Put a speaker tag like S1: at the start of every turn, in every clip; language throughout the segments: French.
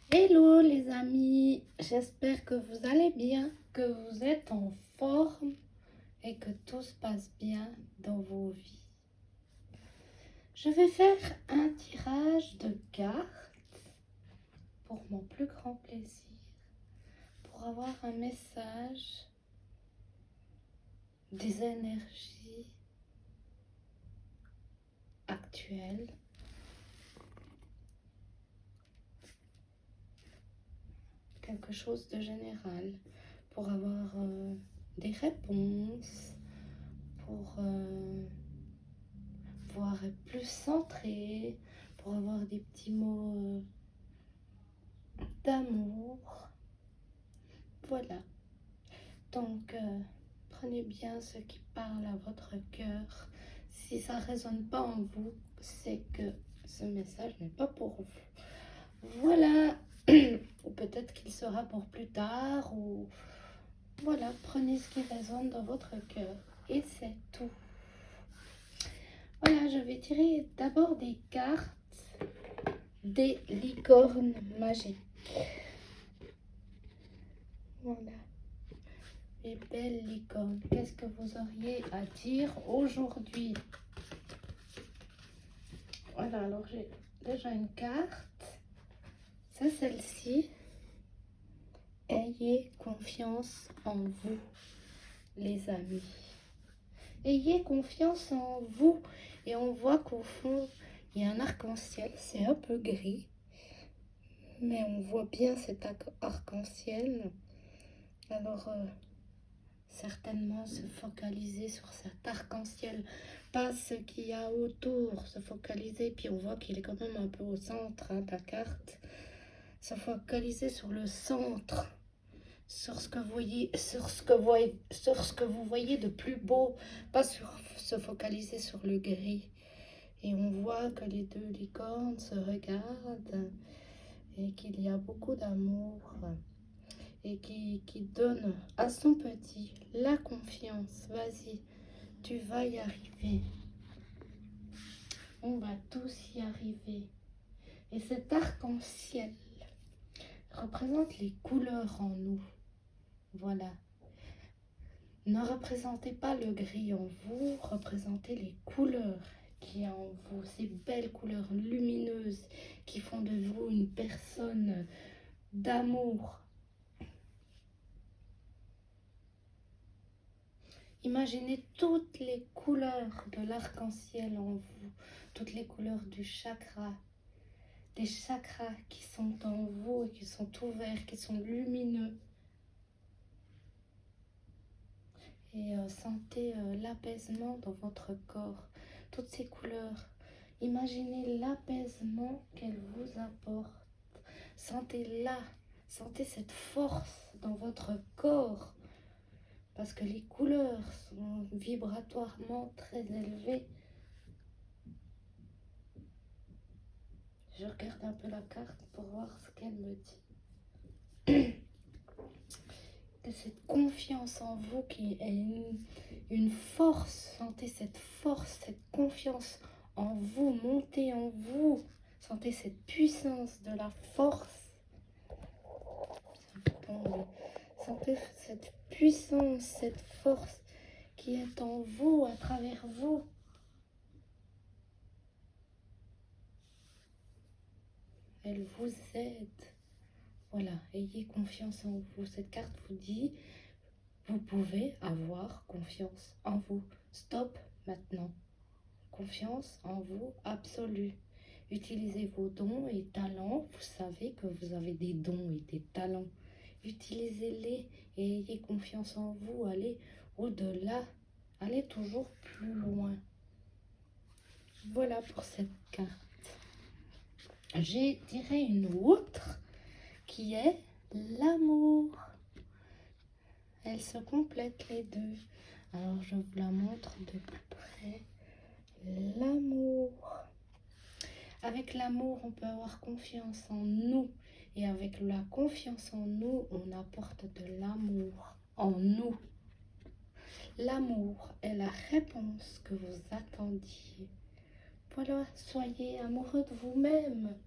S1: Hello les amis, j'espère que vous allez bien, que vous êtes en forme et que tout se passe bien dans vos vies. Je vais faire un tirage de cartes pour mon plus grand plaisir, pour avoir un message des énergies actuelles, quelque chose de général, pour avoir des réponses, pour pouvoir être plus centré, pour avoir des petits mots d'amour. Voilà. Donc, prenez bien ce qui parle à votre cœur. Si ça ne résonne pas en vous, c'est que ce message n'est pas pour vous. Voilà. Ou peut-être qu'il sera pour plus tard. Ou voilà, prenez ce qui résonne dans votre cœur. Et c'est tout. Voilà, je vais tirer d'abord des cartes des licornes magiques. Voilà. Les belles licornes, qu'est-ce que vous auriez à dire aujourd'hui? Voilà, alors j'ai déjà une carte. C'est celle-ci. Ayez confiance en vous, les amis. Ayez confiance en vous. Et on voit qu'au fond, il y a un arc-en-ciel. C'est un peu gris. Mais on voit bien cet arc-en-ciel. Alors, certainement se focaliser sur cet arc-en-ciel, pas ce qu'il y a autour, se focaliser, puis on voit qu'il est quand même un peu au centre de la carte, se focaliser sur le centre, sur ce que vous voyez, sur ce que vous voyez de plus beau, pas sur se focaliser sur le gris. Et on voit que les deux licornes se regardent et qu'il y a beaucoup d'amour et qui donne à son petit la confiance. Vas-y, tu vas y arriver. On va tous y arriver. Et cet arc-en-ciel représente les couleurs en nous. Voilà. Ne représentez pas le gris en vous, représentez les couleurs qui y a en vous, ces belles couleurs lumineuses qui font de vous une personne d'amour. Imaginez toutes les couleurs de l'arc-en-ciel en vous, toutes les couleurs du chakra, des chakras qui sont en vous et qui sont ouverts, qui sont lumineux. Et sentez l'apaisement dans votre corps, toutes ces couleurs. Imaginez l'apaisement qu'elles vous apportent. Sentez-la, sentez cette force dans votre corps. Parce que les couleurs sont vibratoirement très élevées. Je regarde un peu la carte pour voir ce qu'elle me dit. De cette confiance en vous qui est une force. Sentez cette force, cette confiance en vous, monter en vous. Sentez cette puissance de la force. Sentez cette puissance, cette force qui est en vous, à travers vous. Elle vous aide. Voilà, ayez confiance en vous. Cette carte vous dit, vous pouvez avoir confiance en vous. Stop maintenant. Confiance en vous absolue. Utilisez vos dons et talents. Vous savez que vous avez des dons et des talents. Utilisez-les et ayez confiance en vous. Allez au-delà. Allez toujours plus loin. Voilà pour cette carte. J'ai tiré une autre qui est l'amour. Elles se complètent les deux. Alors je vous la montre de plus près. L'amour. Avec l'amour, on peut avoir confiance en nous. Et avec la confiance en nous, on apporte de l'amour en nous. L'amour est la réponse que vous attendiez. Voilà, soyez amoureux de vous-même.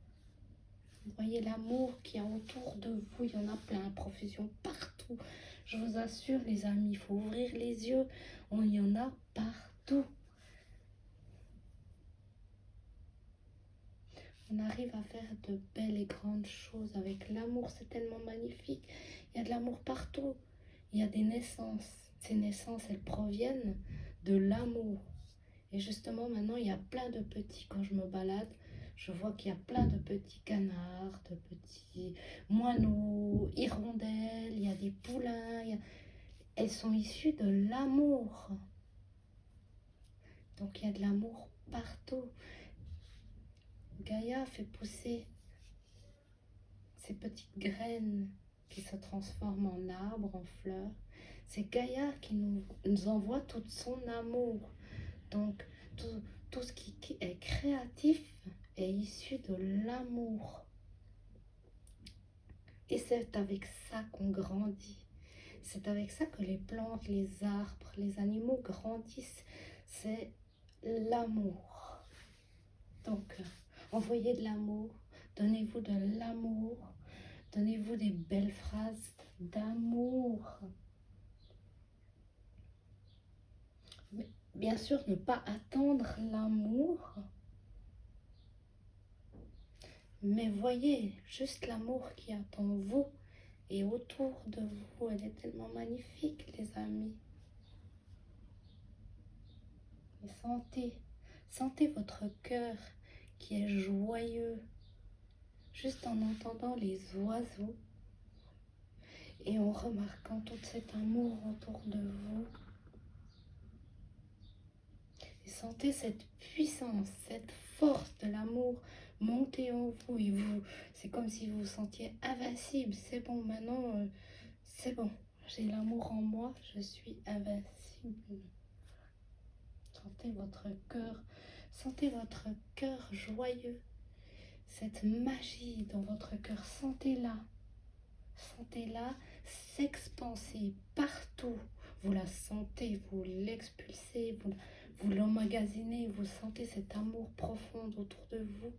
S1: Voyez l'amour qu'il y a autour de vous, il y en a plein, profusion partout. Je vous assure les amis, il faut ouvrir les yeux, il y en a partout. On arrive à faire de belles et grandes choses avec l'amour, c'est tellement magnifique. Il y a de l'amour partout, il y a des naissances. Ces naissances, elles proviennent de l'amour. Et justement, maintenant, il y a plein de petits, quand je me balade, je vois qu'il y a plein de petits canards, de petits moineaux, hirondelles, il y a des poulains. Elles sont issues de l'amour. Donc, il y a de l'amour partout. Gaïa fait pousser ces petites graines qui se transforment en arbres, en fleurs. C'est Gaïa qui nous envoie tout son amour. Donc, tout ce qui est créatif est issu de l'amour. Et c'est avec ça qu'on grandit. C'est avec ça que les plantes, les arbres, les animaux grandissent. C'est l'amour. Donc, envoyez de l'amour, donnez-vous de l'amour, donnez-vous des belles phrases d'amour. Mais bien sûr, ne pas attendre l'amour. Mais voyez juste l'amour qu'il y a en vous et autour de vous. Elle est tellement magnifique, les amis. Et sentez votre cœur qui est joyeux. Juste en entendant les oiseaux et en remarquant tout cet amour autour de vous. Et sentez cette puissance, cette force de l'amour monter en vous. Et c'est comme si vous vous sentiez invincible. C'est bon, maintenant, c'est bon. J'ai l'amour en moi, je suis invincible. Sentez votre cœur joyeux. Cette magie dans votre cœur, sentez-la. Sentez-la s'expanser partout. Vous la sentez, vous l'expulsez, vous l'emmagasinez, vous sentez cet amour profond autour de vous.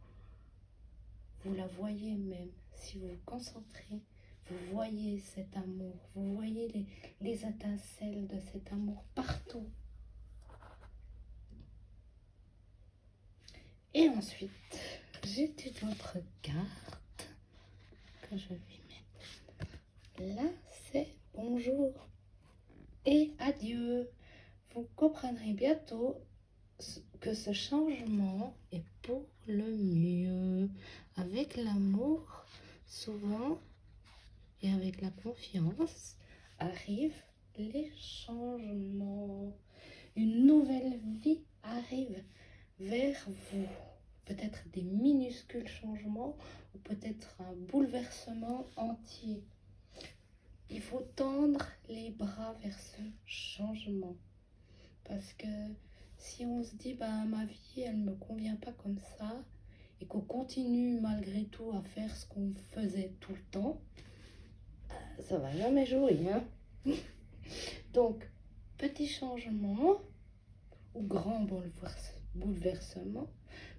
S1: Vous la voyez même, si vous vous concentrez, vous voyez cet amour, vous voyez les étincelles de cet amour partout. Et ensuite, j'ai une autre carte que je vais mettre. Là, c'est bonjour et adieu. Vous comprendrez bientôt que ce changement est pour le mieux. Avec l'amour, souvent, et avec la confiance, arrivent les changements. Une nouvelle vie arrive vers vous. Peut-être des minuscules changements ou peut-être un bouleversement entier. Il faut tendre les bras vers ce changement. Parce que si on se dit, bah, ma vie, elle ne me convient pas comme ça, et qu'on continue malgré tout à faire ce qu'on faisait tout le temps, ça va jamais jouer, hein. Donc, petit changement ou grand bouleversement,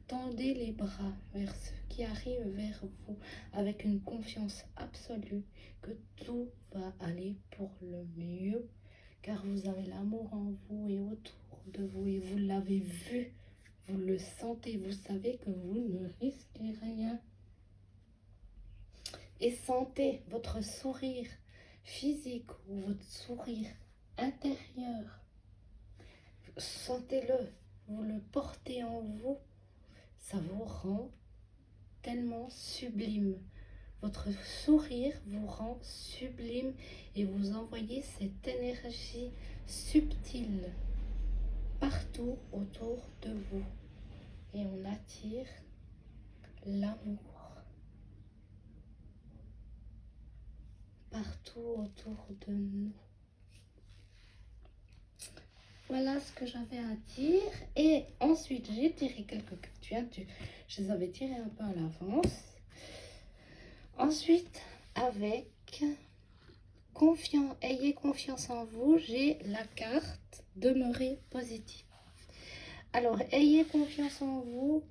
S1: tendez les bras vers ceux qui arrivent vers vous avec une confiance absolue que tout va aller pour le mieux, car vous avez l'amour en vous et autour de vous et vous l'avez vu, vous le sentez, vous savez que vous ne risquez rien. Et sentez votre sourire physique ou votre sourire intérieur. Sentez-le, vous le portez en vous, ça vous rend tellement sublime. Votre sourire vous rend sublime et vous envoyez cette énergie subtile partout autour de vous. Et on attire l'amour partout autour de nous. Voilà ce que j'avais à dire. Et ensuite, j'ai tiré quelques cartes. Je les avais tirées un peu à l'avance. Ensuite, avec ayez confiance en vous, j'ai la carte demeurer positif. Alors, ayez confiance en vous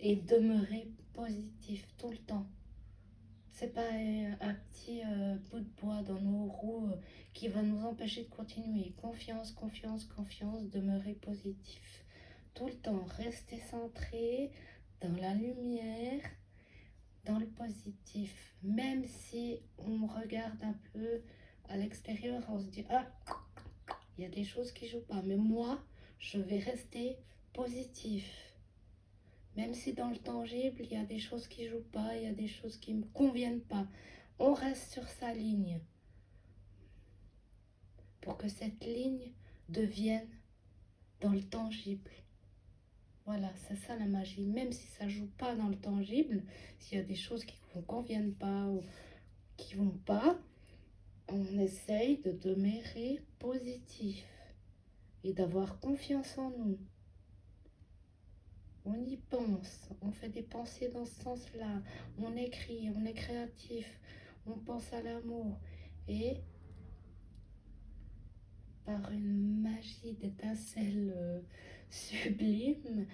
S1: et demeurez positif tout le temps. C'est pas un petit bout de bois dans nos roues qui va nous empêcher de continuer. Confiance, confiance, confiance, demeurer positif. Tout le temps, rester centré dans la lumière, dans le positif. Même si on regarde un peu à l'extérieur, on se dit, ah, il y a des choses qui jouent pas. Mais moi, je vais rester positif. Même si dans le tangible, il y a des choses qui jouent pas, il y a des choses qui me conviennent pas. On reste sur sa ligne pour que cette ligne devienne dans le tangible. Voilà, c'est ça la magie. Même si ça joue pas dans le tangible, s'il y a des choses qui ne vous conviennent pas ou qui vont pas, on essaye de demeurer positif et d'avoir confiance en nous. On y pense, on fait des pensées dans ce sens-là, on écrit, on est créatif, on pense à l'amour et par une magie d'étincelles sublimes,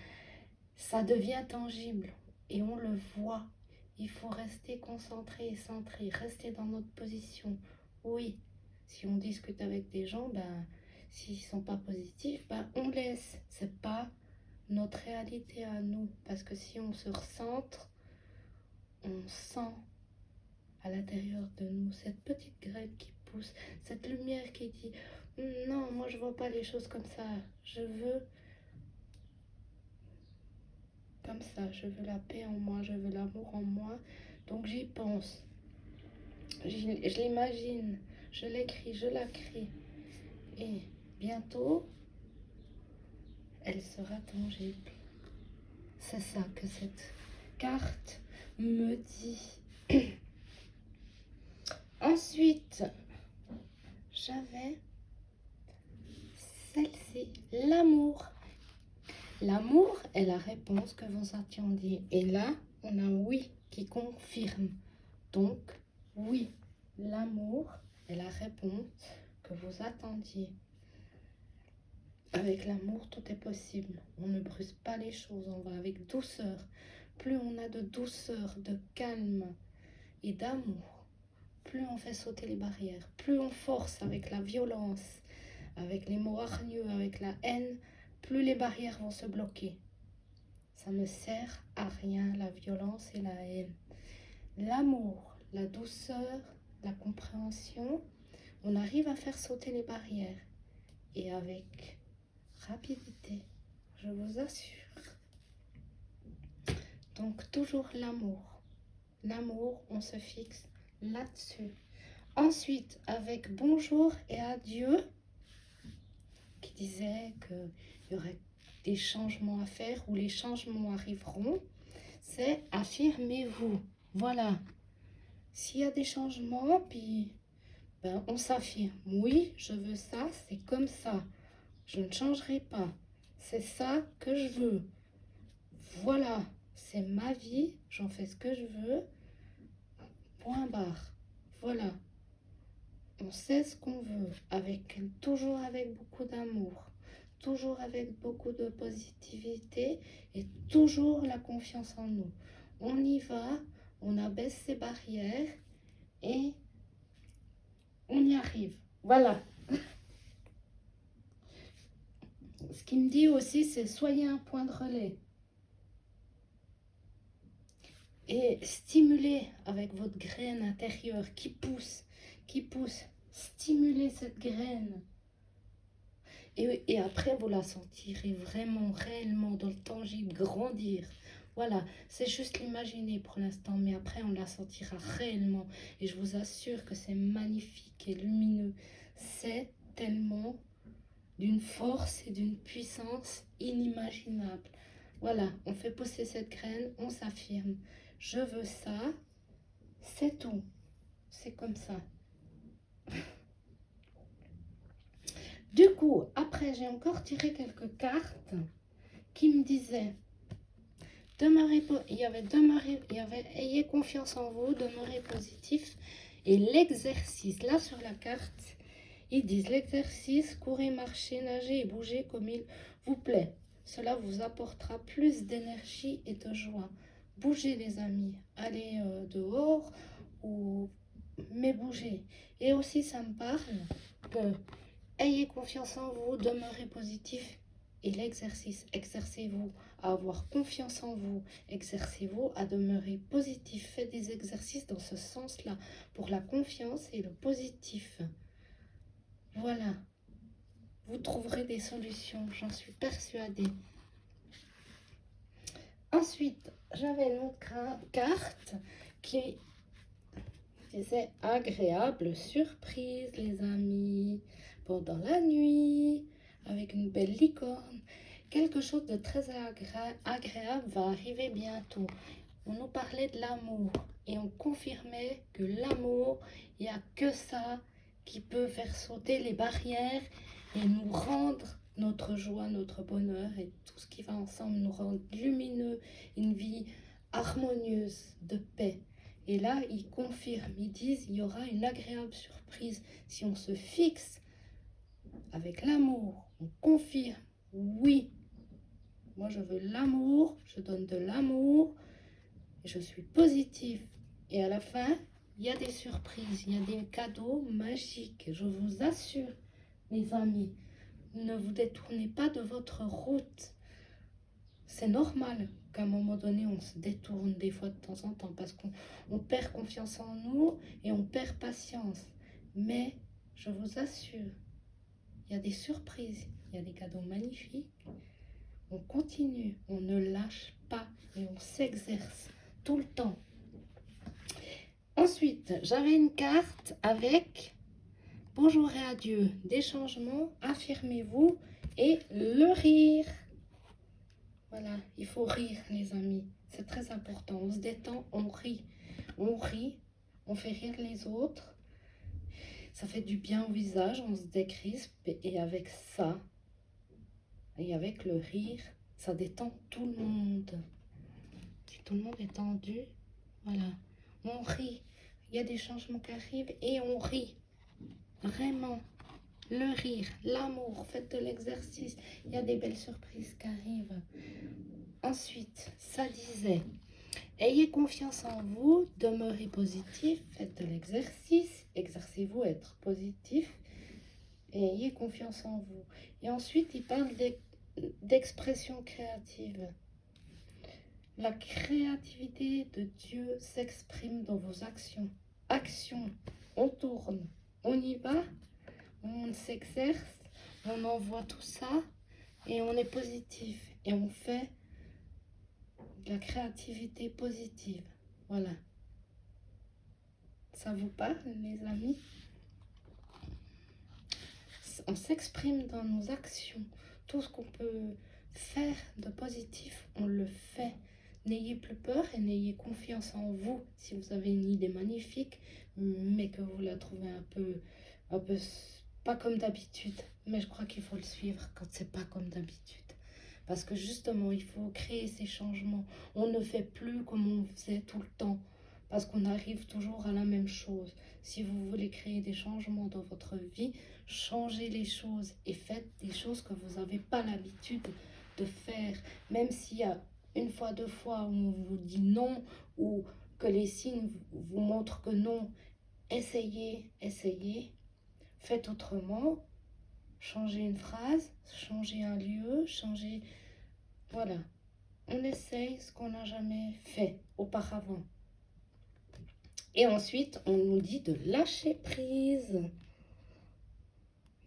S1: ça devient tangible et on le voit. Il faut rester concentré et centré, rester dans notre position. Oui, si on discute avec des gens, ben, s'ils ne sont pas positifs, ben, on laisse. C'est pas notre réalité à nous. Parce que si on se recentre, on sent à l'intérieur de nous cette petite graine qui pousse, cette lumière qui dit non, moi je vois pas les choses comme ça. Je veux comme ça. Je veux la paix en moi, je veux l'amour en moi. Donc j'y pense. Je l'imagine, je l'écris, je la crée. Et bientôt, elle sera tangible. C'est ça que cette carte me dit. Ensuite, j'avais celle-ci, l'amour. L'amour est la réponse que vous attendiez. Et là, on a oui qui confirme. Donc, oui, l'amour est la réponse que vous attendiez. Avec l'amour, tout est possible. On ne bruse pas les choses, on va avec douceur. Plus on a de douceur, de calme et d'amour, plus on fait sauter les barrières, plus on force avec la violence, avec les mots hargneux, avec la haine, plus les barrières vont se bloquer. Ça ne sert à rien, la violence et la haine. L'amour, la douceur, la compréhension, on arrive à faire sauter les barrières. Et avec rapidité, je vous assure. Donc toujours l'amour. L'amour, on se fixe là-dessus. Ensuite, avec bonjour et adieu, qui disait qu'il y aurait des changements à faire ou les changements arriveront, c'est affirmez-vous. Voilà. S'il y a des changements, puis ben, on s'affirme. Oui, je veux ça, c'est comme ça. Je ne changerai pas. C'est ça que je veux. Voilà, c'est ma vie, j'en fais ce que je veux. Point barre. Voilà. On sait ce qu'on veut, toujours avec beaucoup d'amour, toujours avec beaucoup de positivité et toujours la confiance en nous. On y va, on abaisse ses barrières et on y arrive. Voilà. Ce qui me dit aussi, c'est soyez un point de relais. Et stimulez avec votre graine intérieure qui pousse. Stimulez cette graine. Et après, vous la sentirez vraiment, réellement, dans le tangible, grandir. Voilà, c'est juste l'imaginer pour l'instant, mais après, on la sentira réellement. Et je vous assure que c'est magnifique et lumineux. C'est tellement d'une force et d'une puissance inimaginable. Voilà, on fait pousser cette graine, on s'affirme. Je veux ça, c'est tout. C'est comme ça. Du coup, après, j'ai encore tiré quelques cartes qui me disaient ayez confiance en vous, demeurez positif. Et l'exercice, là sur la carte, ils disent l'exercice, courez, marchez, nagez et bougez comme il vous plaît. Cela vous apportera plus d'énergie et de joie. Bougez les amis, allez dehors mais bougez. Et aussi, ça me parle que ayez confiance en vous, demeurez positif. Et l'exercice, exercez-vous à avoir confiance en vous, exercez-vous à demeurer positif. Faites des exercices dans ce sens-là, pour la confiance et le positif. Voilà, vous trouverez des solutions, j'en suis persuadée. Ensuite, j'avais une autre carte qui disait agréable surprise, les amis, pendant la nuit, avec une belle licorne. Quelque chose de très agréable va arriver bientôt. On nous parlait de l'amour et on confirmait que l'amour, il n'y a que ça qui peut faire sauter les barrières et nous rendre notre joie, notre bonheur et tout ce qui va ensemble nous rendre lumineux, une vie harmonieuse, de paix. Et là, ils confirment, ils disent, il y aura une agréable surprise si on se fixe avec l'amour. On confirme, oui, moi je veux l'amour, je donne de l'amour, je suis positif. Et à la fin, il y a des surprises, il y a des cadeaux magiques, je vous assure, mes amis. Ne vous détournez pas de votre route. C'est normal qu'à un moment donné, on se détourne des fois de temps en temps parce qu'on perd confiance en nous et on perd patience. Mais je vous assure, il y a des surprises, il y a des cadeaux magnifiques. On continue, on ne lâche pas et on s'exerce tout le temps. Ensuite, j'avais une carte avec bonjour et adieu, des changements, affirmez-vous et le rire. Voilà, il faut rire les amis, c'est très important. On se détend, on rit, on fait rire les autres. Ça fait du bien au visage, on se décrispe et avec ça, et avec le rire, ça détend tout le monde. Si tout le monde est tendu, voilà, on rit. Il y a des changements qui arrivent et on rit. Vraiment, le rire, l'amour, faites de l'exercice. Il y a des belles surprises qui arrivent. Ensuite, ça disait, ayez confiance en vous, demeurez positif, faites de l'exercice, exercez-vous à être positif et ayez confiance en vous. Et ensuite, il parle d'expression créative. La créativité de Dieu s'exprime dans vos actions. Action, on tourne, on y va, on s'exerce, on envoie tout ça et on est positif et on fait de la créativité positive. Voilà. Ça vous parle, les amis? On s'exprime dans nos actions. Tout ce qu'on peut faire de positif, on le fait. N'ayez plus peur et n'ayez confiance en vous. Si vous avez une idée magnifique, mais que vous la trouvez un peu pas comme d'habitude. Mais je crois qu'il faut le suivre quand c'est pas comme d'habitude. Parce que justement, il faut créer ces changements. On ne fait plus comme on faisait tout le temps. Parce qu'on arrive toujours à la même chose. Si vous voulez créer des changements dans votre vie, changez les choses et faites des choses que vous n'avez pas l'habitude de faire. Même s'il y a une fois, deux fois où on vous dit non ou que les signes vous montrent que non, essayez, essayez. Faites autrement. Changez une phrase, changez un lieu, changez... Voilà. On essaye ce qu'on n'a jamais fait auparavant. Et ensuite, on nous dit de lâcher prise.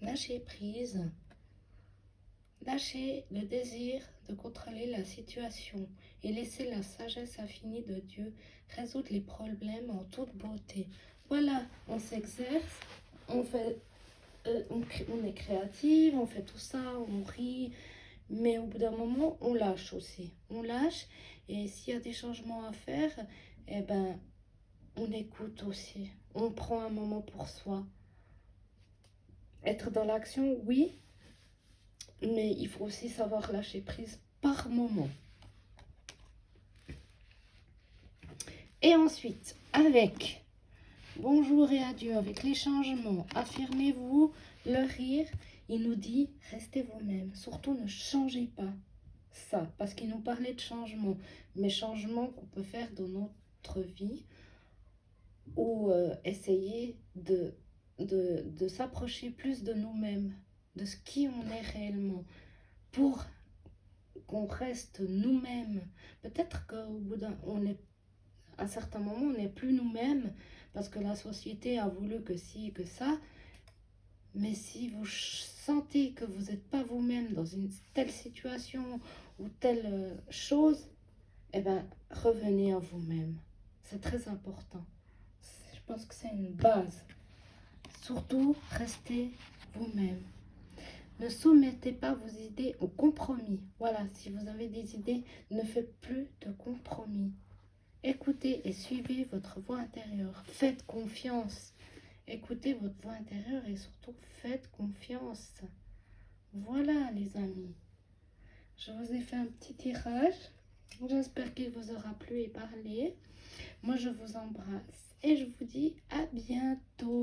S1: Lâcher prise. Lâcher le désir de contrôler la situation et laisser la sagesse infinie de Dieu résoudre les problèmes en toute beauté. Voilà, on s'exerce, on fait, on est créative, on fait tout ça, on rit, mais au bout d'un moment, on lâche aussi. On lâche et s'il y a des changements à faire, eh ben, on écoute aussi. On prend un moment pour soi. Être dans l'action, oui, mais il faut aussi savoir lâcher prise par moment. Et ensuite, avec bonjour et adieu, avec les changements, affirmez-vous, le rire, il nous dit restez vous-même, surtout ne changez pas ça, parce qu'il nous parlait de changements, mais changements qu'on peut faire dans notre vie, ou ou essayer de s'approcher plus de nous-mêmes, de ce qui on est réellement, pour qu'on reste nous-mêmes. Peut-être qu'au bout à certains moments, on n'est plus nous-mêmes parce que la société a voulu que ci, que ça. Mais si vous sentez que vous n'êtes pas vous-même dans une telle situation ou telle chose, eh ben, revenez à vous-même. C'est très important. Je pense que c'est une base. Surtout, restez vous-même. Ne soumettez pas vos idées au compromis. Voilà, si vous avez des idées, ne faites plus de compromis. Écoutez et suivez votre voix intérieure. Faites confiance. Écoutez votre voix intérieure et surtout faites confiance. Voilà les amis. Je vous ai fait un petit tirage. J'espère qu'il vous aura plu et parlé. Moi je vous embrasse et je vous dis à bientôt.